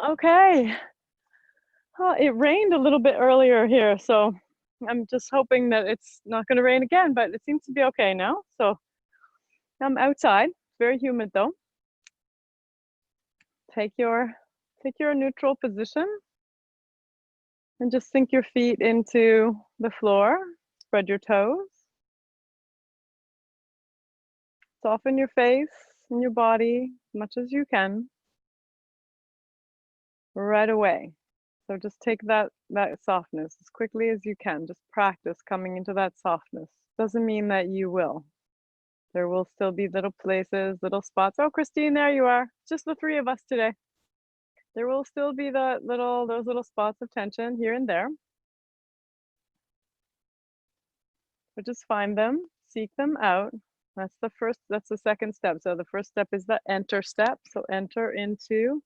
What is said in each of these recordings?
Okay. It rained a little bit earlier here, so I'm just hoping that it's not going to rain again, but it seems to be okay now. So I'm outside. It's very humid though. Take your neutral position and just sink your feet into the floor. Spread your toes. Soften your face and your body as much as you can right away. So just take that softness as quickly as you can. Just practice coming into that softness. Doesn't mean that you will. There will still be little places, little spots. Oh, Christine, there you are. Just the three of us today. There will still be those little spots of tension here and there. But just find them, seek them out. That's the second step. So the first step is the enter step. So enter into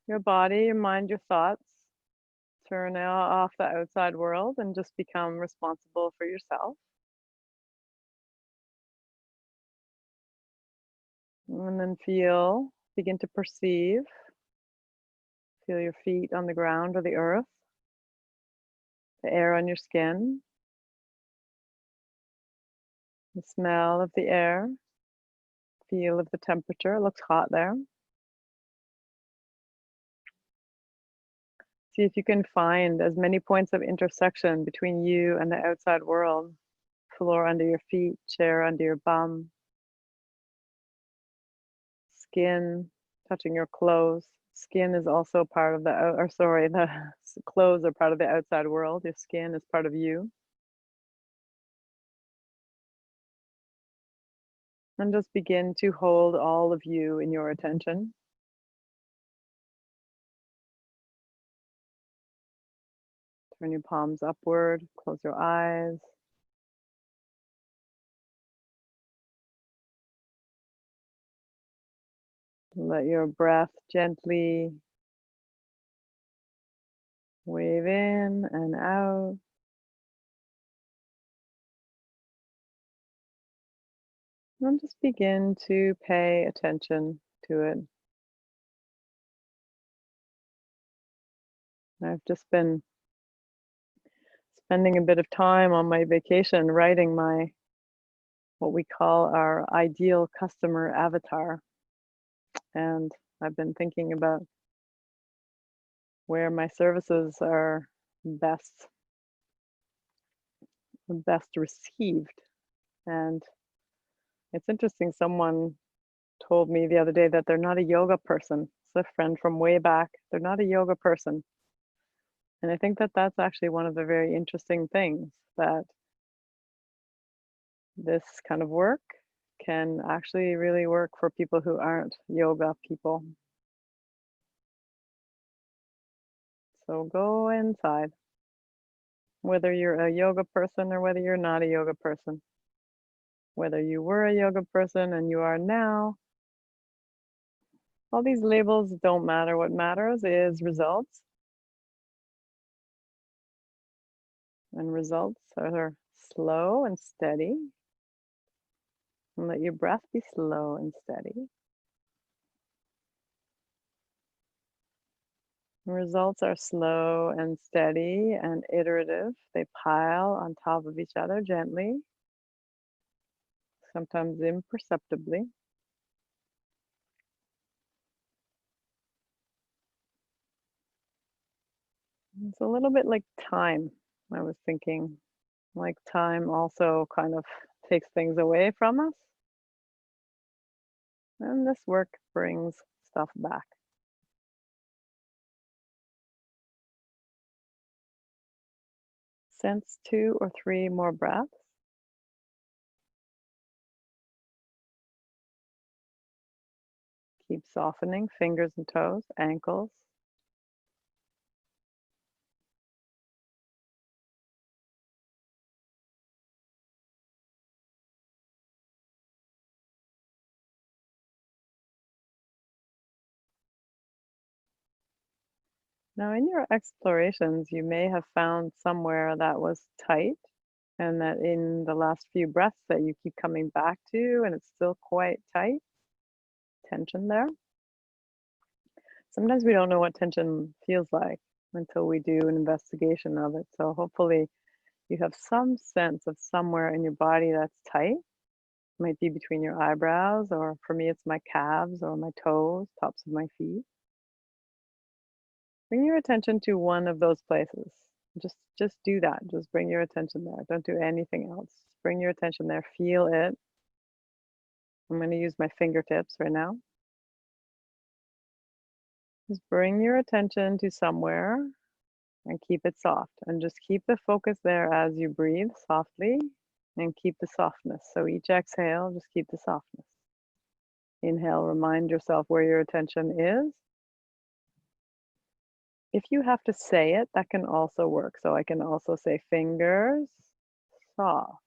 your body, your mind, your thoughts. Turn off the outside world and just become responsible for yourself. And then begin to perceive. Feel your feet on the ground or the earth, the air on your skin, the smell of the air, feel of the temperature. It looks hot there. See if you can find as many points of intersection between you and the outside world. Floor under your feet, chair under your bum, skin touching your clothes. Skin is also part of the clothes are part of the outside world. Your skin is part of you. And just begin to hold all of you in your attention. Turn your palms upward, close your eyes. Let your breath gently wave in and out. And just begin to pay attention to it. I've just been spending a bit of time on my vacation writing what we call our ideal customer avatar. And I've been thinking about where my services are best received. And it's interesting, someone told me the other day that they're not a yoga person. It's a friend from way back. They're not a yoga person. And I think that that's actually one of the very interesting things, that this kind of work can actually really work for people who aren't yoga people. So go inside, whether you're a yoga person or whether you're not a yoga person, whether you were a yoga person and you are now. All these labels don't matter. What matters is results. And results are slow and steady. And let your breath be slow and steady. Results are slow and steady and iterative. They pile on top of each other gently, sometimes imperceptibly. It's a little bit like time. I was thinking, like time also kind of takes things away from us. And this work brings stuff back. Sense 2 or 3 more breaths. Keep softening fingers and toes, ankles. Now, in your explorations, you may have found somewhere that was tight, and that in the last few breaths that you keep coming back to, and it's still quite tight, tension there. Sometimes we don't know what tension feels like until we do an investigation of it. So hopefully you have some sense of somewhere in your body that's tight. Might be between your eyebrows, or for me, it's my calves or my toes, tops of my feet. Bring your attention to one of those places. Just do that. Just bring your attention there. Don't do anything else. Just bring your attention there. Feel it. I'm going to use my fingertips right now. Just bring your attention to somewhere and keep it soft. And just keep the focus there as you breathe softly and keep the softness. So each exhale, just keep the softness. Inhale, remind yourself where your attention is. If you have to say it, that can also work. So I can also say fingers, soft.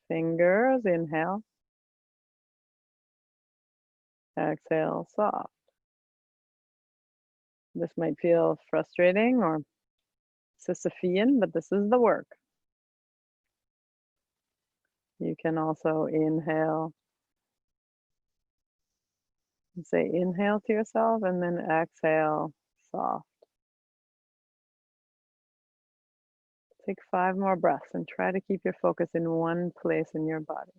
Fingers, inhale. Exhale, soft. This might feel frustrating or Sisyphean, but this is the work. You can also inhale and say inhale to yourself and then exhale, soft. Take 5 more breaths and try to keep your focus in one place in your body.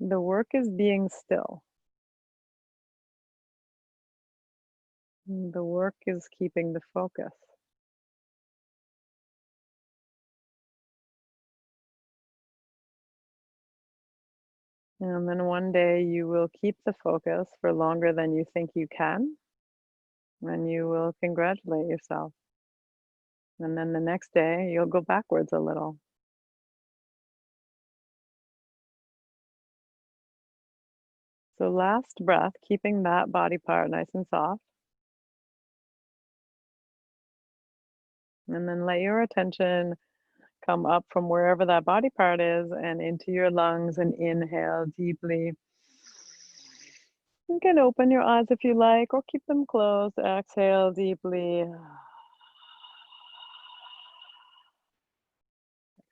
The work is being still. The work is keeping the focus. And then one day you will keep the focus for longer than you think you can, and you will congratulate yourself. And then the next day you'll go backwards a little. So last breath, keeping that body part nice and soft. And then let your attention come up from wherever that body part is and into your lungs and inhale deeply. You can open your eyes if you like or keep them closed. Exhale deeply.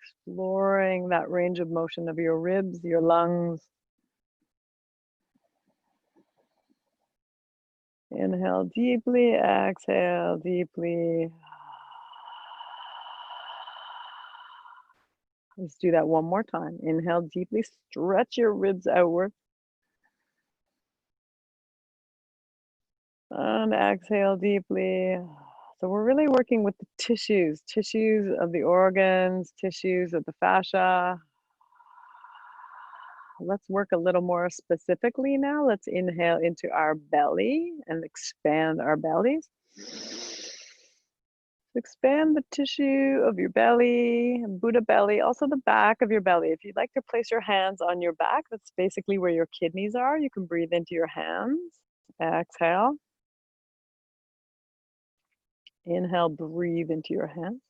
Exploring that range of motion of your ribs, your lungs. Inhale deeply, exhale deeply. Let's do that one more time. Inhale deeply, stretch your ribs outward. And exhale deeply. So we're really working with the tissues of the organs, tissues of the fascia. Let's work a little more specifically now. Let's inhale into our belly and expand our bellies. Expand the tissue of your belly, Buddha belly, also the back of your belly. If you'd like to place your hands on your back, that's basically where your kidneys are. You can breathe into your hands. Exhale. Inhale, breathe into your hands.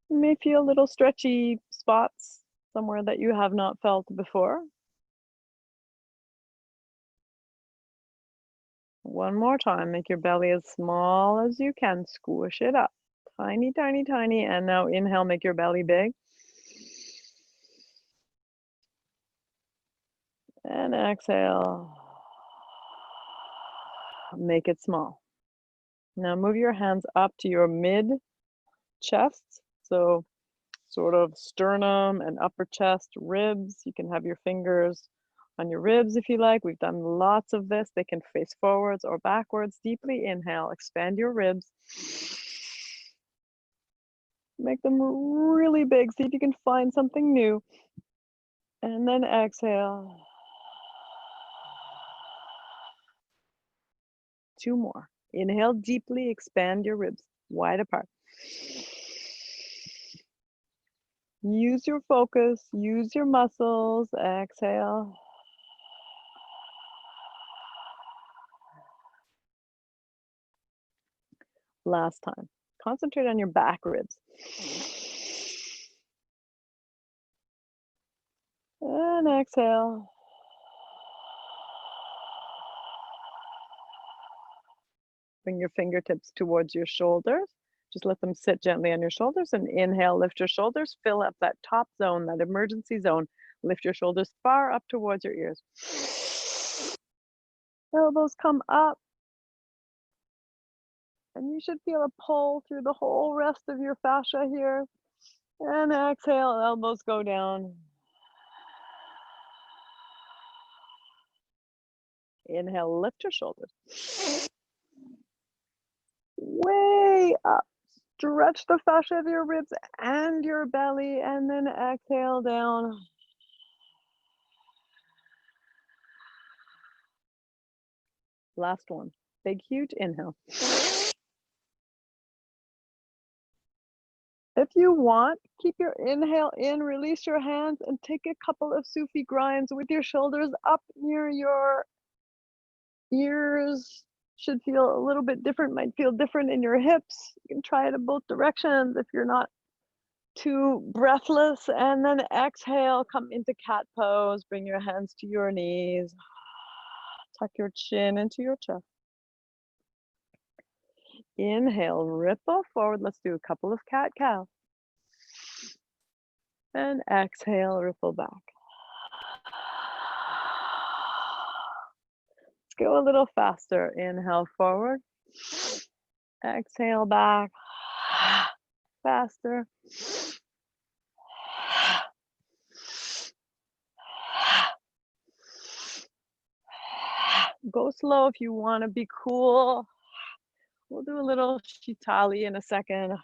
You may feel little stretchy spots somewhere that you have not felt before. One more time, make your belly as small as you can, squish it up. Tiny, tiny, tiny, and now inhale, make your belly big. And exhale, make it small. Now move your hands up to your mid-chest, so sort of sternum and upper chest, ribs. You can have your fingers on your ribs if you like. We've done lots of this. They can face forwards or backwards. Deeply inhale, expand your ribs. Make them really big. See if you can find something new. And then exhale. 2 more. Inhale deeply, expand your ribs wide apart. Use your focus, use your muscles. Exhale. Last time. Concentrate on your back ribs. And exhale. Bring your fingertips towards your shoulders. Just let them sit gently on your shoulders and inhale, lift your shoulders, fill up that top zone, that emergency zone. Lift your shoulders far up towards your ears. Elbows come up. And you should feel a pull through the whole rest of your fascia here. And exhale, elbows go down. Inhale, lift your shoulders. Way up. Stretch the fascia of your ribs and your belly, and then exhale down. Last one. Big, huge inhale. If you want, keep your inhale in, release your hands, and take a couple of Sufi grinds with your shoulders up near your ears. Should feel a little bit different, might feel different in your hips. You can try it in both directions if you're not too breathless. And then exhale, come into cat pose, bring your hands to your knees. Tuck your chin into your chest. Inhale, ripple forward. Let's do a couple of cat-cow. And exhale, ripple back. Let's go a little faster. Inhale forward. Exhale back. Faster. Go slow if you want to be cool. We'll do a little Shitali in a second.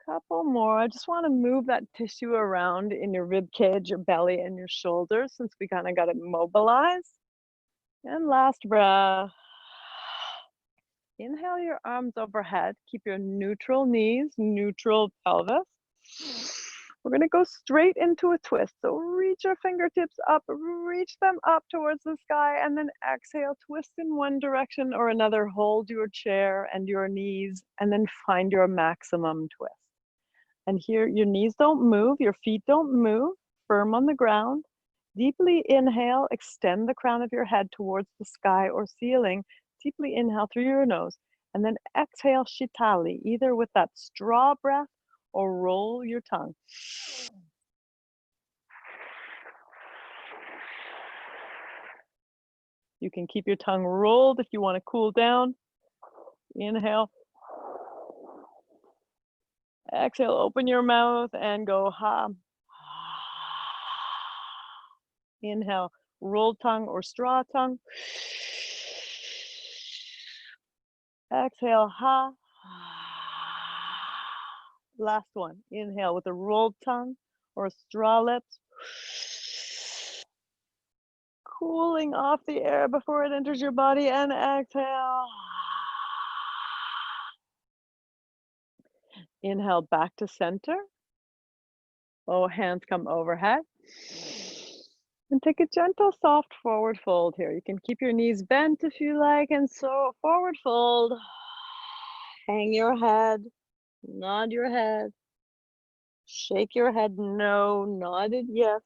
Couple more. I just want to move that tissue around in your rib cage, your belly, and your shoulders since we kind of got it mobilized. And last breath. Inhale your arms overhead. Keep your neutral knees, neutral pelvis. We're going to go straight into a twist. So reach your fingertips up, reach them up towards the sky, and then exhale, twist in one direction or another. Hold your chair and your knees, and then find your maximum twist. And here, your knees don't move, your feet don't move, firm on the ground. Deeply inhale, extend the crown of your head towards the sky or ceiling. Deeply inhale through your nose, and then exhale Shitali, either with that straw breath or roll your tongue. You can keep your tongue rolled if you want to cool down. Inhale. Exhale, open your mouth and go ha. Inhale, roll tongue or straw tongue. Exhale, ha. Last one. Inhale with a rolled tongue or straw lips. Cooling off the air before it enters your body, and exhale. Inhale back to center. Oh, hands come overhead. And take a gentle, soft forward fold here. You can keep your knees bent if you like, and so forward fold. Hang your head, nod your head, shake your head no, nodded yes.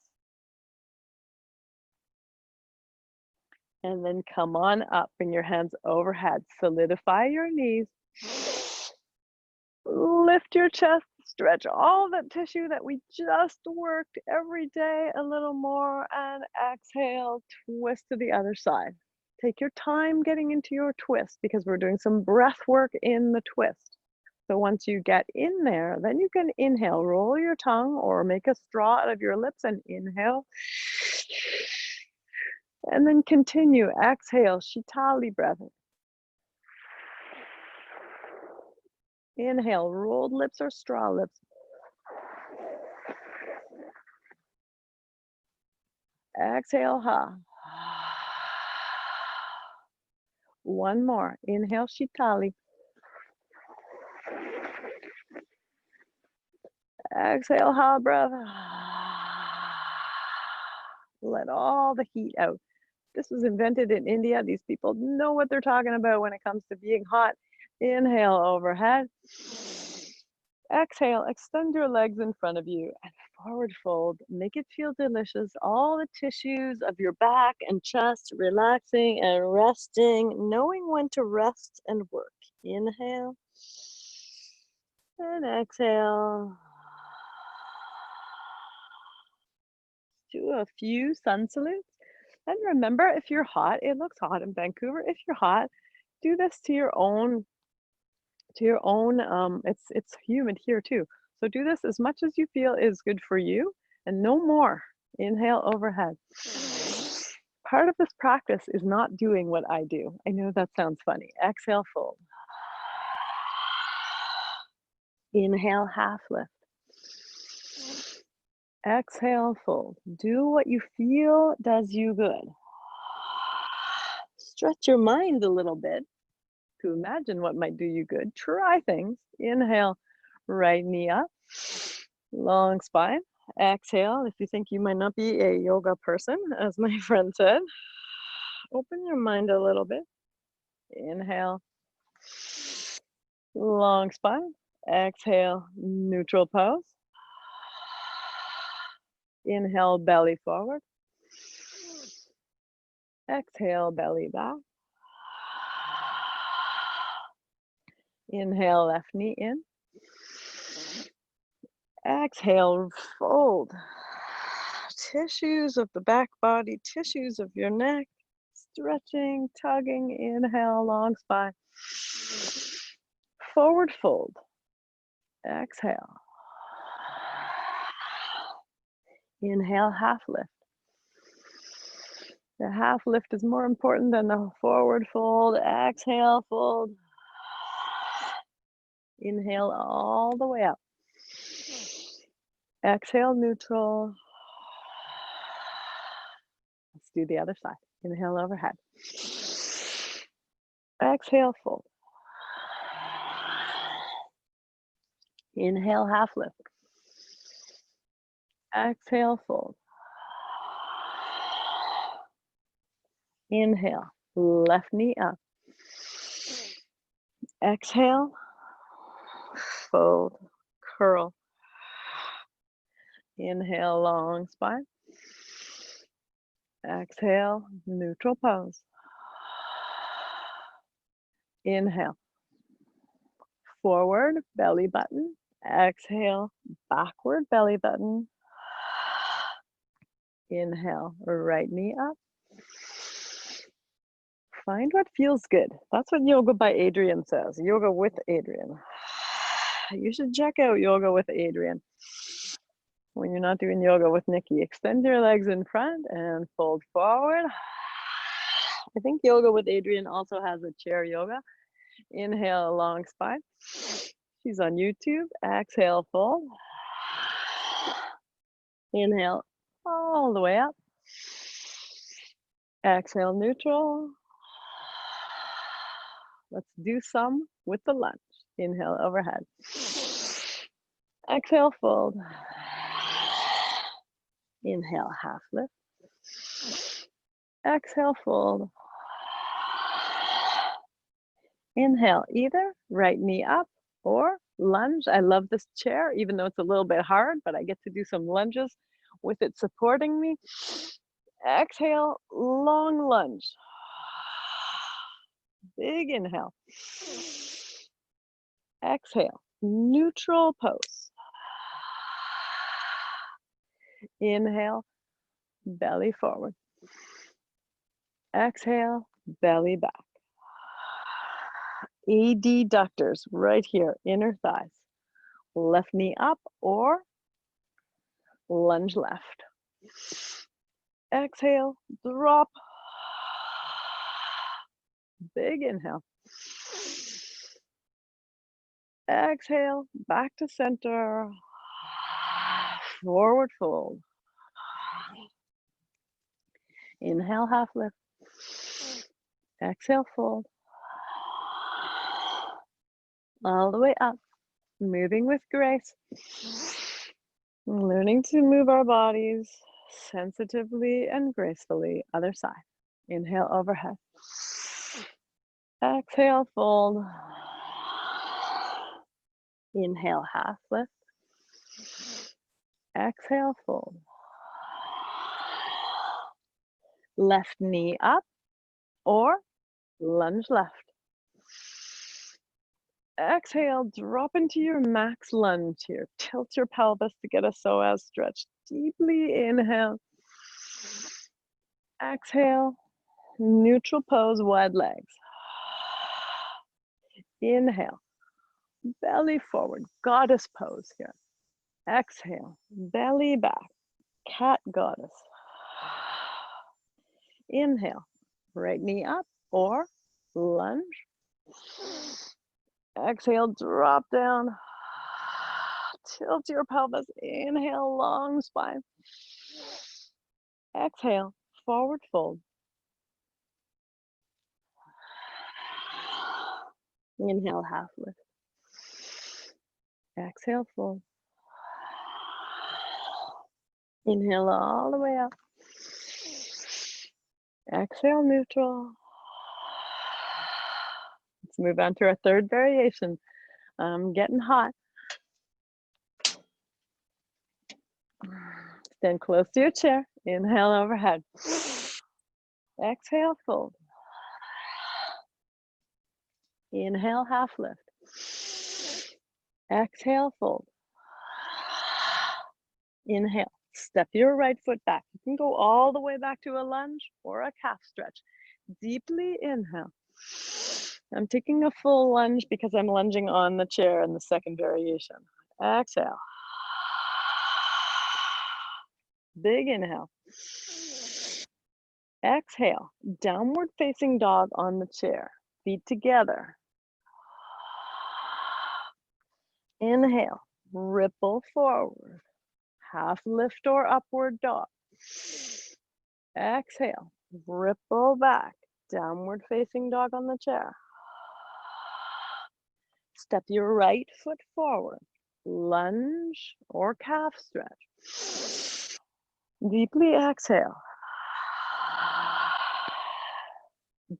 And then come on up, bring your hands overhead, solidify your knees. Lift your chest, stretch all that tissue that we just worked every day a little more, and exhale, twist to the other side. Take your time getting into your twist because we're doing some breath work in the twist. So once you get in there, then you can inhale, roll your tongue or make a straw out of your lips and inhale. And then continue, exhale, Shitali breath. Inhale, rolled lips or straw lips. Exhale, ha. One more. Inhale, Shitali. Exhale, ha breath. Let all the heat out. This was invented in India. These people know what they're talking about when it comes to being hot. Inhale overhead. Exhale, extend your legs in front of you and Forward fold. Make it feel delicious. All the tissues of your back and chest relaxing and resting, knowing when to rest and work. Inhale and exhale. Do a few sun salutes. And remember, if you're hot, it looks hot in Vancouver. If you're hot, do this to your own it's humid here too. So do this as much as you feel is good for you and no more. Inhale overhead. Part of this practice is not doing what I do. I know that sounds funny. Exhale, fold. Inhale, half lift. Exhale, fold. Do what you feel does you good. Stretch your mind a little bit to imagine what might do you good. Try things. Inhale, right knee up, long spine. Exhale, if you think you might not be a yoga person, as my friend said, open your mind a little bit. Inhale, long spine. Exhale, neutral pose. Inhale, belly forward. Exhale, belly back. Inhale, left knee in. Exhale, fold. Tissues of the back body, tissues of your neck, stretching, tugging. Inhale, long spine. Forward fold. Exhale. Inhale, half lift. The half lift is more important than the forward fold. Exhale, fold. Inhale all the way up. Exhale, neutral. Let's do the other side. Inhale, overhead. Exhale, fold. Inhale, half lift. Exhale, fold. Inhale, left knee up. Exhale, fold, curl. Inhale, long spine. Exhale, neutral pose. Inhale, forward belly button. Exhale, backward belly button. Inhale, right knee up. Find what feels good. That's what Yoga by Adriene says. Yoga with Adriene. You should check out Yoga with Adriene. When you're not doing yoga with Nikki, extend your legs in front and fold forward. I think Yoga with Adriene also has a chair yoga. Inhale, long spine. She's on YouTube. Exhale, fold. Inhale, all the way up. Exhale, neutral. Let's do some with the lunge. Inhale, overhead. Exhale, fold. Inhale, half lift. Exhale, fold. Inhale, either right knee up or lunge. I love this chair, even though it's a little bit hard, but I get to do some lunges with it supporting me. Exhale, long lunge. Big inhale. Exhale, neutral pose. Inhale, belly forward. Exhale, belly back. Adductors right here, inner thighs. Left knee up or lunge left. Exhale, drop. Big inhale. Exhale, back to center. Forward fold. Inhale, half lift. Exhale, fold. All the way up, moving with grace. Learning to move our bodies sensitively and gracefully. Other side. Inhale, overhead. Exhale, fold. Inhale, half lift. Exhale, fold. Left knee up or lunge left. Exhale, drop into your max lunge here. Tilt your pelvis to get a psoas stretch. Deeply inhale. Exhale, neutral pose, wide legs. Inhale, belly forward, goddess pose here. Exhale, belly back, cat goddess. Inhale, right knee up or lunge. Exhale, drop down. Tilt your pelvis. Inhale, long spine. Exhale, forward fold. Inhale, half lift. Exhale, fold. Inhale all the way up. Exhale, neutral. Let's move on to our third variation. I'm getting hot. Stand close to your chair. Inhale, overhead. Exhale, fold. Inhale, half lift. Exhale, fold. Inhale, step your right foot back. You can go all the way back to a lunge or a calf stretch. Deeply inhale. I'm taking a full lunge because I'm lunging on the chair in the second variation. Exhale. Big inhale. Exhale, downward facing dog on the chair. Feet together. Inhale, ripple forward. Half lift or upward dog. Exhale, ripple back. Downward facing dog on the chair. Step your right foot forward. Lunge or calf stretch. Deeply exhale.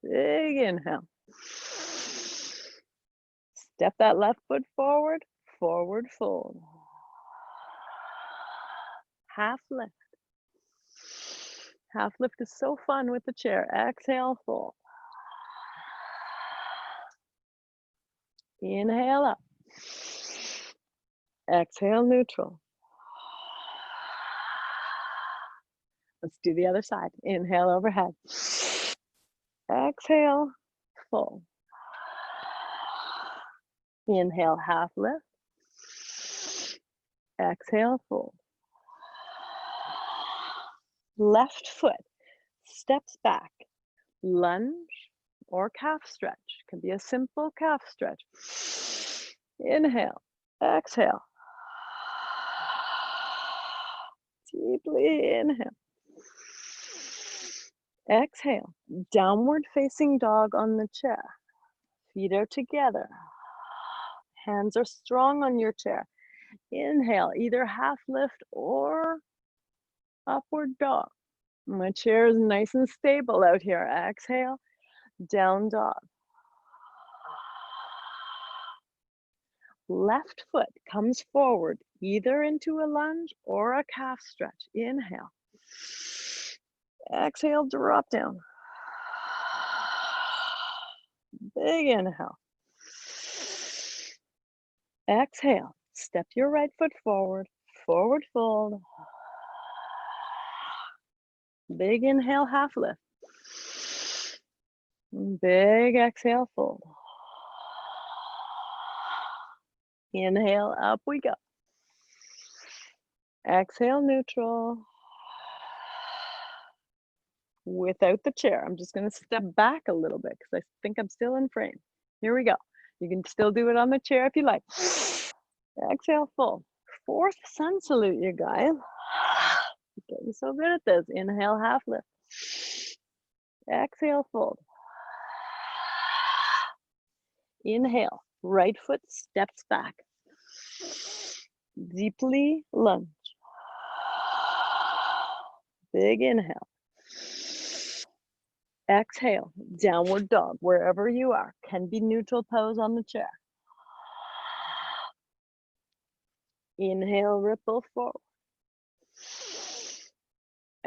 Big inhale. Step that left foot forward, forward fold. Half lift. Half lift is so fun with the chair. Exhale, fold. Inhale up. Exhale, neutral. Let's do the other side. Inhale, overhead. Exhale, fold. Inhale, half lift. Exhale, fold. Left foot steps back. Lunge or calf stretch. Can be a simple calf stretch. Inhale, exhale. Deeply inhale. Exhale, downward facing dog on the chair. Feet are together. Hands are strong on your chair. Inhale, either half lift or upward dog. My chair is nice and stable out here. Exhale, down dog. Left foot comes forward, either into a lunge or a calf stretch. Inhale. Exhale, drop down. Big inhale. Exhale, step your right foot forward, forward fold. Big inhale, half lift. Big exhale, fold. Inhale, up we go. Exhale, neutral. Without the chair, I'm just going to step back a little bit because I think I'm still in frame. Here we go. You can still do it on the chair if you like. Exhale, fold. Fourth sun salute, you guys. Getting so good at this. Inhale, half lift. Exhale, fold. Inhale, right foot steps back. Deeply lunge. Big inhale. Exhale, downward dog, wherever you are. Can be neutral pose on the chair. Inhale, ripple forward.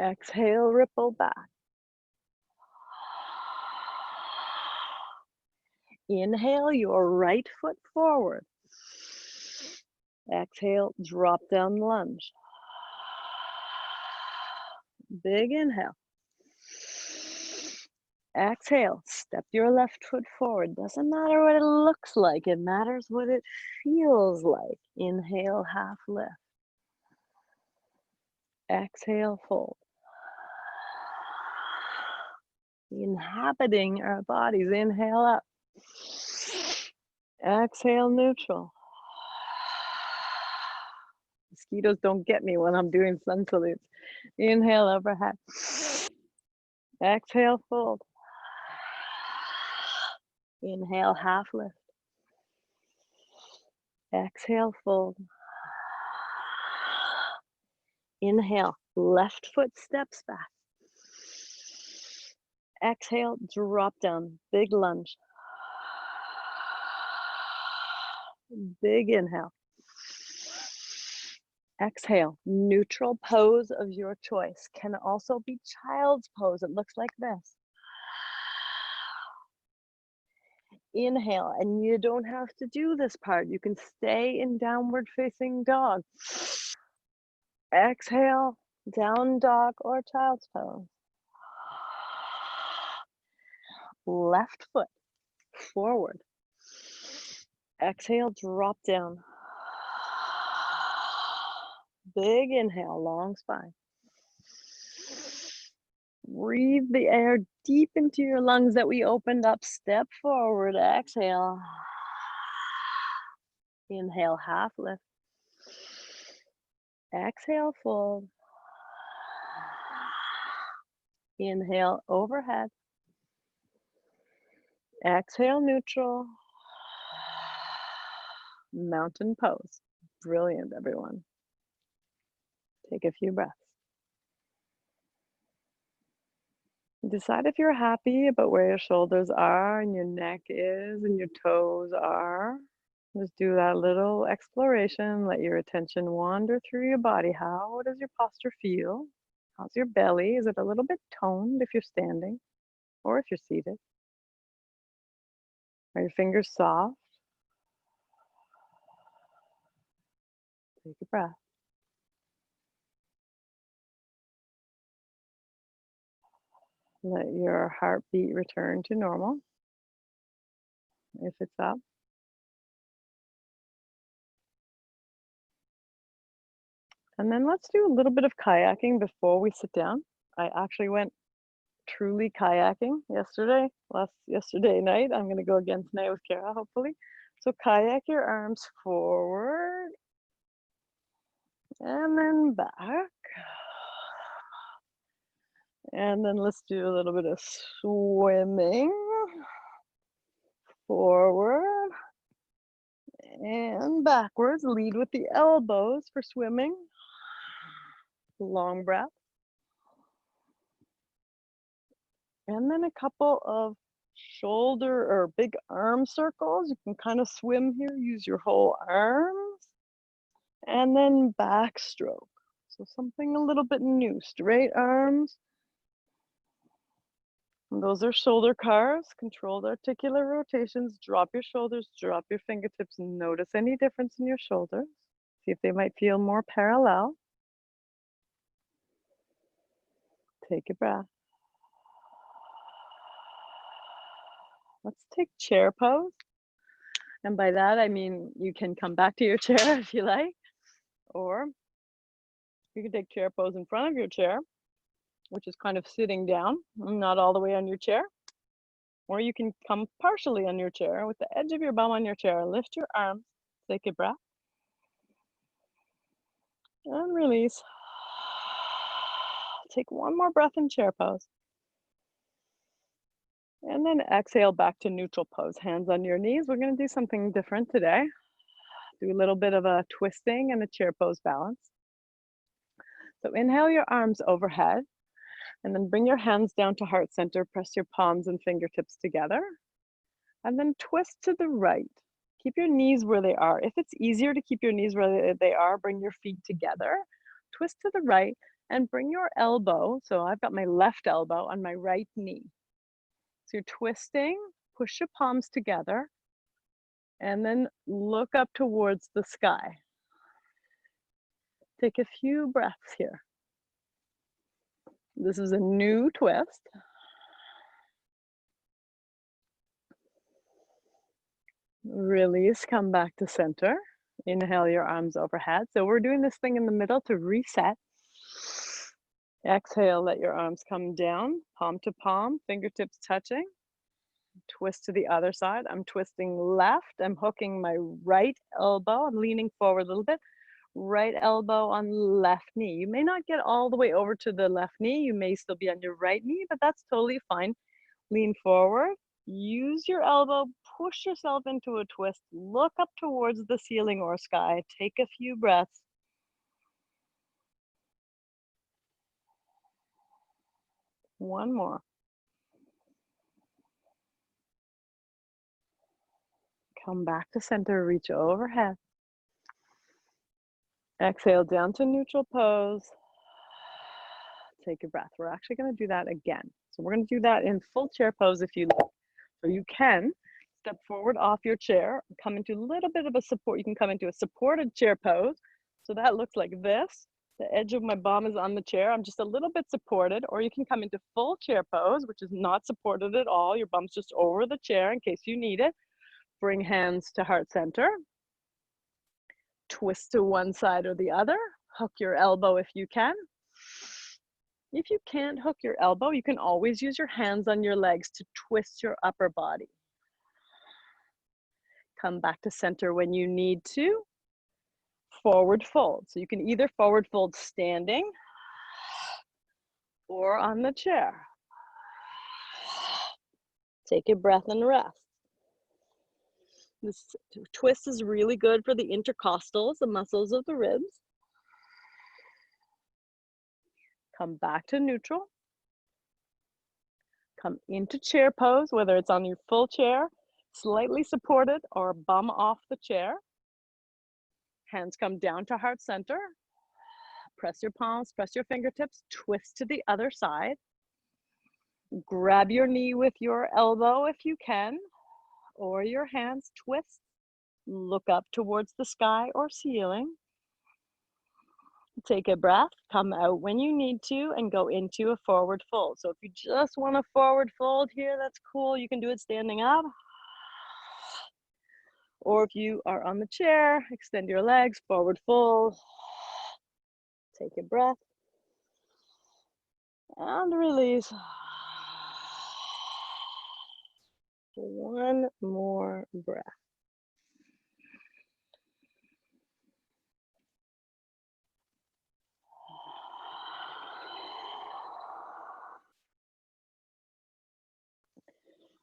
Exhale, ripple back. Inhale your right foot forward. Exhale, drop down lunge. Big inhale. Exhale, step your left foot forward. Doesn't matter what it looks like, it matters what it feels like. Inhale, half lift. Exhale, fold. Inhabiting our bodies. Inhale up. Exhale, neutral. Mosquitoes don't get me when I'm doing sun salutes. Inhale, overhead. Exhale, fold. Inhale, half lift. Exhale, fold. Inhale, left foot steps back. Exhale, drop down, big lunge. Big inhale. Exhale, neutral pose of your choice. Can also be child's pose. It looks like this. Inhale, and you don't have to do this part. You can stay in downward facing dog. Exhale, down dog or child's pose. Left foot forward. Exhale, drop down. Big inhale, long spine. Breathe the air deep into your lungs that we opened up. Step forward, exhale. Inhale, half lift. Exhale, fold. Inhale, overhead. Exhale, neutral. Mountain pose. Brilliant, everyone. Take a few breaths. Decide if you're happy about where your shoulders are and your neck is and your toes are. Just do that little exploration. Let your attention wander through your body. How does your posture feel? How's your belly? Is it a little bit toned if you're standing or if you're seated? Are your fingers soft? Take a breath. Let your heartbeat return to normal if it's up. And then let's do a little bit of kayaking before we sit down. I actually went truly kayaking yesterday night. I'm going to go again tonight with Kara, hopefully. So kayak your arms forward and then back. And then let's do a little bit of swimming. Forward and backwards. Lead with the elbows for swimming. Long breath. And then a couple of shoulder or big arm circles. You can kind of swim here, use your whole arms. And then backstroke. So something a little bit new. Straight arms. And those are shoulder cars. Controlled articular rotations. Drop your shoulders, drop your fingertips. Notice any difference in your shoulders. See if they might feel more parallel. Take a breath. Let's take chair pose. And by that, I mean you can come back to your chair if you like, or you can take chair pose in front of your chair, which is kind of sitting down, not all the way on your chair. Or you can come partially on your chair with the edge of your bum on your chair. Lift your arms, take a breath, and release. Take one more breath in chair pose. And then exhale back to neutral pose, hands on your knees. We're going to do something different today. Do a little bit of a twisting and a chair pose balance. So inhale your arms overhead, and then bring your hands down to heart center. Press your palms and fingertips together, and then twist to the right. Keep your knees where they are. If it's easier to keep your knees where they are, bring your feet together. twist to the right and bring your elbow. So I've got my left elbow on my right knee. So you're twisting, push your palms together, and then look up towards the sky. Take a few breaths here. This is a new twist. Release, come back to center. Inhale your arms overhead. So we're doing this thing in the middle to reset. Exhale, let your arms come down, palm to palm, fingertips touching. Twist to the other side. I'm twisting left. I'm hooking my right elbow. I'm leaning forward a little bit. Right elbow on left knee. You may not get all the way over to the left knee. You may still be on your right knee, but that's totally fine. Lean forward. Use your elbow. Push yourself into a twist. Look up towards the ceiling or sky. Take a few breaths. One more. Come back to center, reach overhead. Exhale down to neutral pose. Take a breath. We're actually going to do that again. So we're going to do that in full chair pose if you like. So you can step forward off your chair, come into a little bit of a support. You can come into a supported chair pose. So that looks like this. The edge of my bum is on the chair. I'm just a little bit supported, or you can come into full chair pose, which is not supported at all. Your bum's just over the chair in case you need it. Bring hands to heart center. Twist to one side or the other. Hook your elbow if you can. If you can't hook your elbow, you can always use your hands on your legs to twist your upper body. Come back to center when you need to. Forward fold. So you can either forward fold standing or on the chair. Take a breath and rest. This twist is really good for the intercostals, the muscles of the ribs. Come back to neutral. Come into chair pose, whether it's on your full chair, slightly supported, or bum off the chair. Hands come down to heart center. Press your palms, press your fingertips, twist to the other side. Grab your knee with your elbow if you can, or your hands, twist. Look up towards the sky or ceiling. Take a breath, come out when you need to, and go into a forward fold. So if you just want a forward fold here, that's cool. You can do it standing up. Or if you are on the chair, extend your legs, forward fold. Take a breath. And release. One more breath.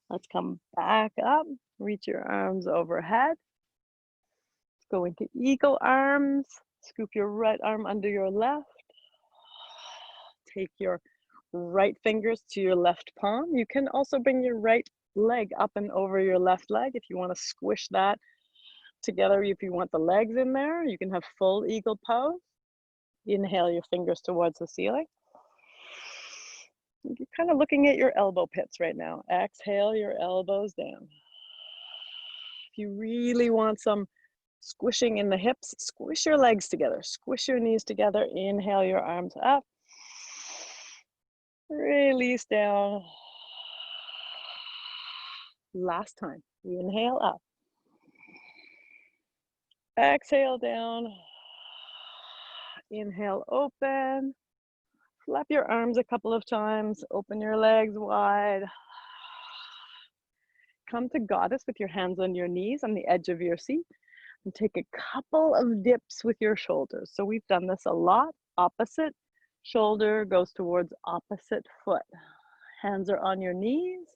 Let's come back up, reach your arms overhead. Let's go into eagle arms. Scoop your right arm under your left. Take your right fingers to your left palm. You can also bring your right leg up and over your left leg if you want to squish that together. If you want the legs in there, you can have full eagle pose. Inhale your fingers towards the ceiling. You're kind of looking at your elbow pits right now. Exhale your elbows down. If you really want some squishing in the hips, squish your legs together. Squish your knees together. Inhale your arms up. Release down. Last time. Inhale up. Exhale down. Inhale, open. Flap your arms a couple of times. Open your legs wide. Come to goddess with your hands on your knees on the edge of your seat. And take a couple of dips with your shoulders. So we've done this a lot. Opposite shoulder goes towards opposite foot. Hands are on your knees.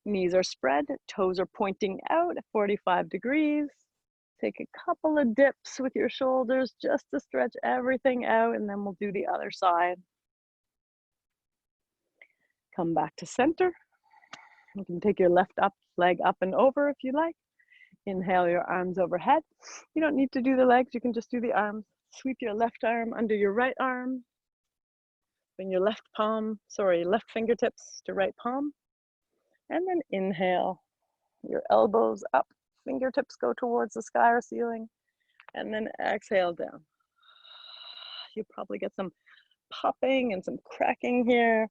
Knees are spread. Toes are pointing out at 45 degrees. Take a couple of dips with your shoulders just to stretch everything out, and then we'll do the other side. Come back to center. You can take your left leg up and over if you like. Inhale your arms overhead. You don't need to do the legs, you can just do the arms. Sweep your left arm under your right arm. Bring your left fingertips to right palm. And then inhale, your elbows up, fingertips go towards the sky or ceiling. And then exhale down. You probably get some popping and some cracking here.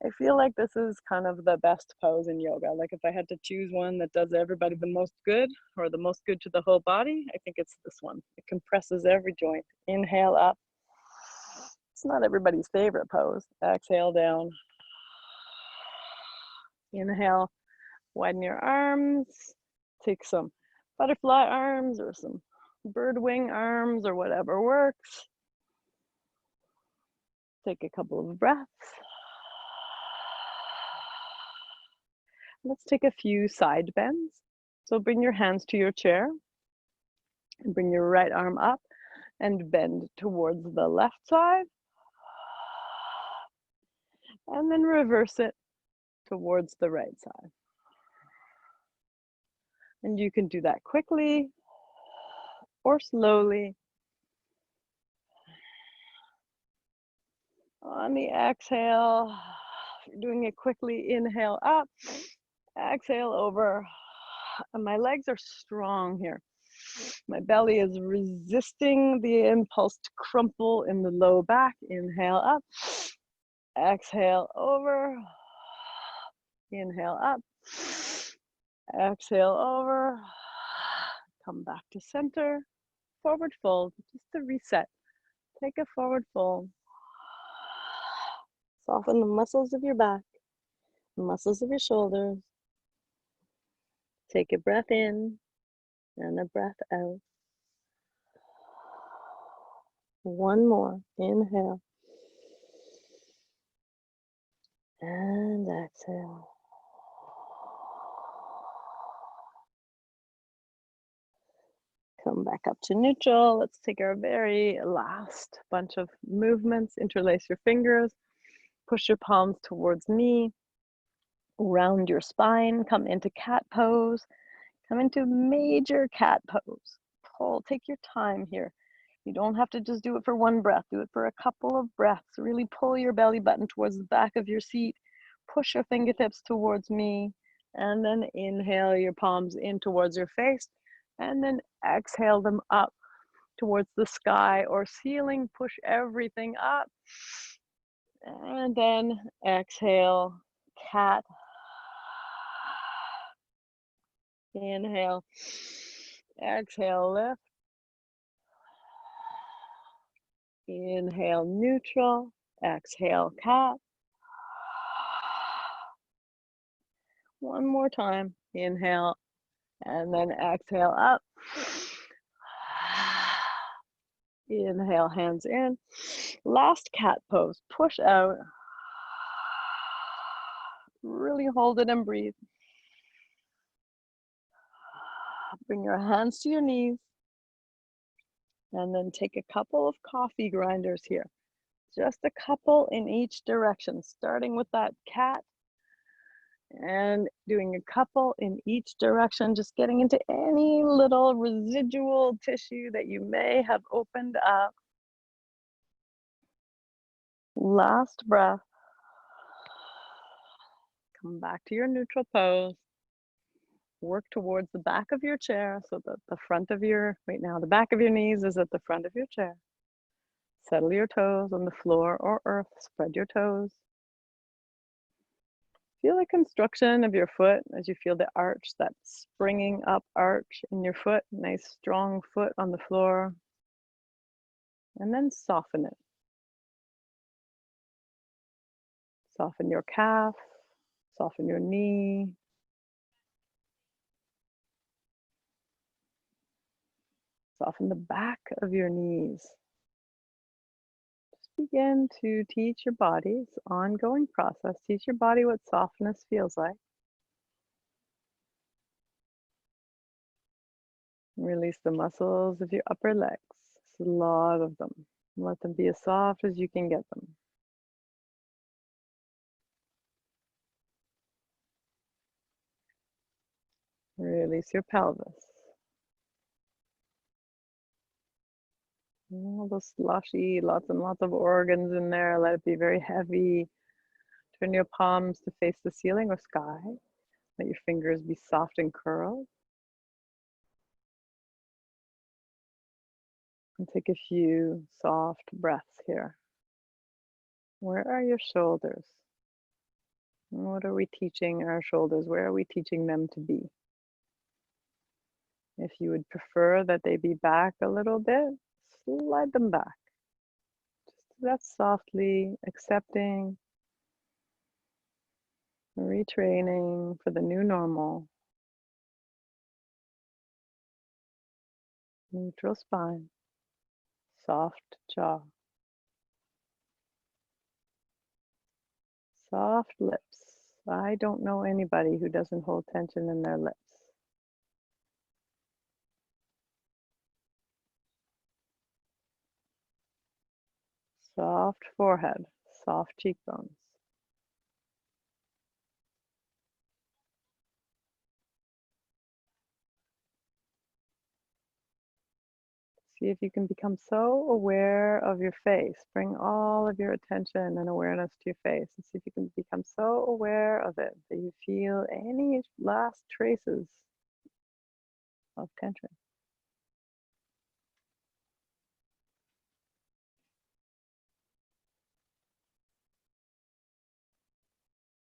I feel like this is kind of the best pose in yoga. Like if I had to choose one that does everybody the most good or the most good to the whole body, I think it's this one. It compresses every joint. Inhale up. It's not everybody's favorite pose. Exhale down. Inhale, widen your arms. Take some butterfly arms or some bird wing arms or whatever works. Take a couple of breaths. Let's take a few side bends. So bring your hands to your chair and bring your right arm up and bend towards the left side. And then reverse it towards the right side. And you can do that quickly or slowly. On the exhale, if you're doing it quickly, inhale up, exhale over. And my legs are strong here. My belly is resisting the impulse to crumple in the low back. Inhale up, exhale over, inhale up, exhale over, come back to center, forward fold, just to reset. Take a forward fold. Soften the muscles of your back, the muscles of your shoulders. Take a breath in and a breath out. One more. Inhale. And exhale. Come back up to neutral. Let's take our very last bunch of movements. Interlace your fingers. Push your palms towards me. Round your spine. Come into cat pose. Come into major cat pose. Pull. Take your time here. You don't have to just do it for one breath. Do it for a couple of breaths. Really pull your belly button towards the back of your seat. Push your fingertips towards me. And then inhale your palms in towards your face. And then exhale them up towards the sky or ceiling. Push everything up. And then exhale, cat. Inhale. Exhale, lift. Inhale, neutral. Exhale, cat. One more time. Inhale, and then exhale up. Inhale, hands in. Last cat pose. Push out. Really hold it and breathe. Bring your hands to your knees. And then take a couple of coffee grinders here. Just a couple in each direction, starting with that cat and doing a couple in each direction, just getting into any little residual tissue that you may have opened up. Last breath. Come back to your neutral pose. Work towards the back of your chair so that the front of your, right now, the back of your knees is at the front of your chair. Settle your toes on the floor or earth. Spread your toes. Feel the construction of your foot as you feel the arch, that springing up arch in your foot. Nice strong foot on the floor. And then soften it. Soften your calf. Soften your knee. Soften the back of your knees. Just begin to teach your body, it's an ongoing process, teach your body what softness feels like. Release the muscles of your upper legs. It's a lot of them. Let them be as soft as you can get them. Release your pelvis. All the slushy, lots and lots of organs in there. Let it be very heavy. Turn your palms to face the ceiling or sky. Let your fingers be soft and curled. And take a few soft breaths here. Where are your shoulders? What are we teaching our shoulders? Where are we teaching them to be? If you would prefer that they be back a little bit, slide them back. Just do that softly, accepting, retraining for the new normal. Neutral spine, soft jaw, soft lips. I don't know anybody who doesn't hold tension in their lips. Soft forehead, soft cheekbones. See if you can become so aware of your face. Bring all of your attention and awareness to your face and see if you can become so aware of it that you feel any last traces of tension.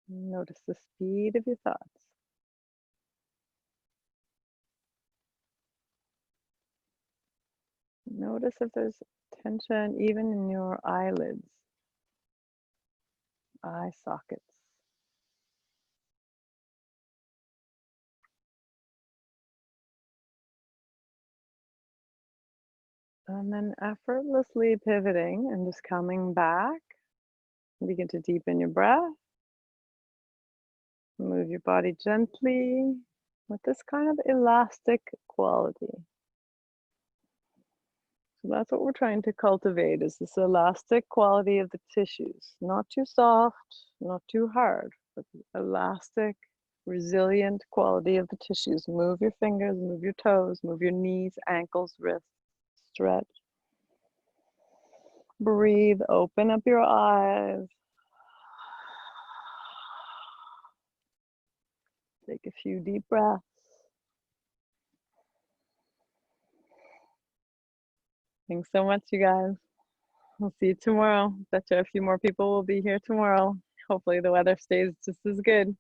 Notice the speed of your thoughts. Notice if there's tension even in your eyelids, eye sockets. And then effortlessly pivoting and just coming back. Begin to deepen your breath. Move your body gently with this kind of elastic quality. So that's what we're trying to cultivate, is this elastic quality of the tissues. Not too soft, not too hard, but the elastic, resilient quality of the tissues. Move your fingers, move your toes, move your knees, ankles, wrists. Stretch. Breathe, open up your eyes. Take a few deep breaths. Thanks so much, you guys. We'll see you tomorrow. Bet you a few more people will be here tomorrow. Hopefully the weather stays just as good.